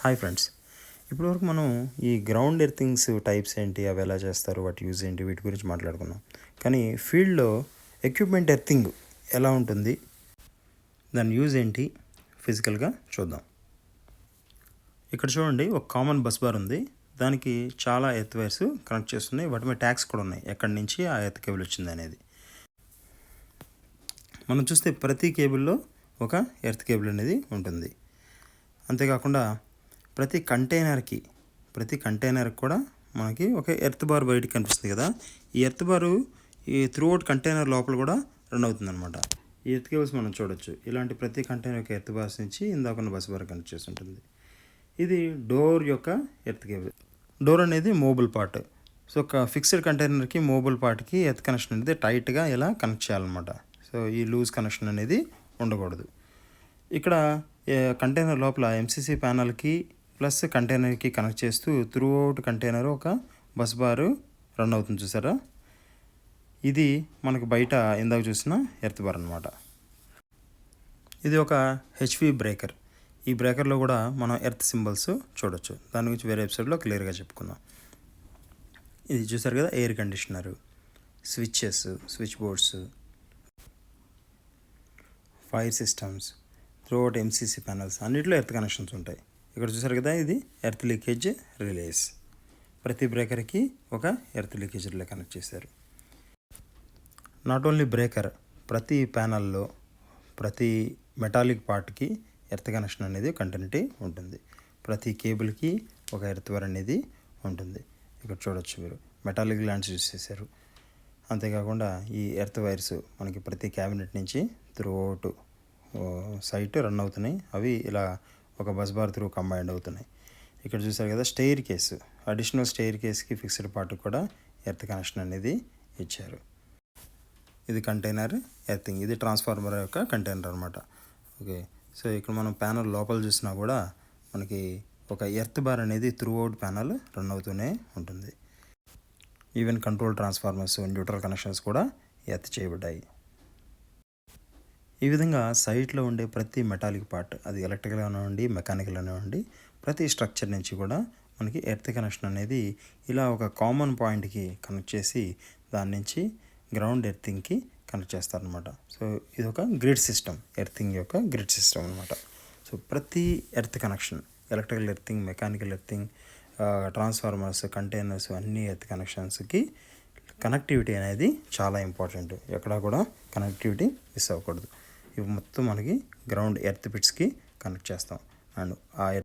Hi friends, ఇప్పటివరకు మనం ఈ గ్రౌండ్ ఎర్తింగ్స్ టైప్స్ ఏంటి, అవి ఎలా చేస్తారు, వాటి యూజ్ ఏంటి, వీటి గురించి మాట్లాడుకున్నాం. కానీ ఫీల్డ్లో ఎక్విప్మెంట్ ఎర్తింగ్ ఎలా ఉంటుంది, దాని యూజ్ ఏంటి ఫిజికల్గా చూద్దాం. ఇక్కడ చూడండి, ఒక కామన్ బస్ బార్ ఉంది. దానికి చాలా ఎర్త్ వైర్స్ కనెక్ట్ చేస్తున్నాయి. వాటి మీద ట్యాగ్స్ కూడా ఉన్నాయి, ఎక్కడి నుంచి ఆ ఎర్త్ కేబుల్ వచ్చింది అనేది. మనం చూస్తే ప్రతి కేబుల్లో ఒక ఎర్త్ కేబుల్ అనేది ఉంటుంది. అంతేకాకుండా ప్రతి కంటైనర్కి కూడా మనకి ఒక ఎర్త్ బార్ బయటికి కనిపిస్తుంది కదా. ఈ ఎర్త్ బారు ఈ త్రూఅవుట్ కంటైనర్ లోపల కూడా రన్ అవుతుంది అనమాట. ఈ ఎర్త్ కేబుల్స్ మనం చూడొచ్చు. ఇలాంటి ప్రతి కంటైనర్ యొక్క ఎర్త్ బార్స్ నుంచి ఇందాక బస్ బార్ కనెక్ట్ చేసి ఉంటుంది. ఇది డోర్ యొక్క ఎర్త్ కేబుల్. డోర్ అనేది మూవబుల్ పార్ట్. సో ఒక ఫిక్స్డ్ కంటైనర్కి మూవబుల్ పార్ట్కి ఎర్త్ కనెక్షన్ అనేది టైట్గా ఇలా కనెక్ట్ చేయాలన్నమాట. సో ఈ లూజ్ కనెక్షన్ అనేది ఉండకూడదు. ఇక్కడ కంటైనర్ లోపల ఎంసీసీ ప్యానల్కి ప్లస్ కంటైనర్కి కనెక్ట్ చేస్తూ త్రూఅవుట్ కంటైనర్ ఒక బస్ బారు రన్ అవుతుంది, చూసారా. ఇది మనకు బయట ఇందాక చూసిన ఎర్త్ బార్ అనమాట. ఇది ఒక హెచ్వి బ్రేకర్. ఈ బ్రేకర్లో కూడా మనం ఎర్త్ సింబల్స్ చూడొచ్చు. దాని గురించి వేరే ఎపిసోడ్లో క్లియర్గా చెప్పుకుందాం. ఇది చూసారు కదా, air conditioner, switch boards, fire systems, throughout MCC panels అన్నింటిలో ఎర్త్ కనెక్షన్స్ ఉంటాయి. ఇక్కడ చూసారు కదా, ఇది ఎర్త్ లీకేజ్ రిలేస్. ప్రతి బ్రేకర్కి ఒక ఎర్త్ లీకేజ్ రిలే కనెక్ట్ చేశారు. నాట్ ఓన్లీ బ్రేకర్, ప్రతి ప్యానల్లో ప్రతి మెటాలిక్ పార్ట్కి ఎర్త్ కనెక్షన్ అనేది కంటిన్యూటీ ఉంటుంది. ప్రతి కేబుల్కి ఒక ఎర్త్ వైర్ అనేది ఉంటుంది. ఇక్కడ చూడొచ్చు మీరు, మెటాలిక్ ల్యాండ్స్ యూజ్ చేశారు. అంతేకాకుండా ఈ ఎర్త్ వైర్స్ మనకి ప్రతి క్యాబినెట్ నుంచి త్రూఅవుట్ సైట్ రన్ అవుతున్నాయి. అవి ఇలా ఒక బస్ బార్ త్రూ కంబైండ్ అవుతున్నాయి. ఇక్కడ చూసారు కదా, స్టెయిర్ కేసు, అడిషనల్ స్టెయిర్ కేస్కి ఫిక్స్డ్ పార్ట్ కూడా ఎర్త్ కనెక్షన్ అనేది ఇచ్చారు. ఇది కంటైనర్ ఎర్తింగ్. ఇది ట్రాన్స్ఫార్మర్ యొక్క కంటైనర్ అనమాట. ఓకే, సో ఇక్కడ మనం ప్యానల్ లోపల చూసినా కూడా మనకి ఒక ఎర్త్ బార్ అనేది త్రూఅవుట్ ప్యానల్ రన్ అవుతూనే ఉంటుంది. Even control transformers, neutral connections కూడా ఎర్త్ చేయబడ్డాయి. ఈ విధంగా సైట్లో ఉండే ప్రతి మెటాలిక్ పార్ట్, అది ఎలక్ట్రికల్ అనివ్వండి, మెకానికల్ అనివ్వండి, ప్రతి స్ట్రక్చర్ నుంచి కూడా మనకి ఎర్త్ కనెక్షన్ అనేది ఇలా ఒక కామన్ పాయింట్కి కనెక్ట్ చేసి దాని నుంచి గ్రౌండ్ ఎర్తింగ్కి కనెక్ట్ చేస్తారనమాట. సో ఇది ఒక గ్రిడ్ సిస్టమ్, ఎర్తింగ్ యొక్క గ్రిడ్ సిస్టమ్ అనమాట. సో ప్రతి earth connection, electrical earthing, mechanical earthing, transformers, containers, అన్ని ఎర్త్ కనెక్షన్స్కి కనెక్టివిటీ అనేది చాలా ఇంపార్టెంట్. ఎక్కడా కూడా కనెక్టివిటీ మిస్ అవ్వకూడదు. ఇవి మొత్తం మనకి గ్రౌండ్ ఎర్త్ పిట్స్కి కనెక్ట్ చేస్తాం. అండ్ ఆ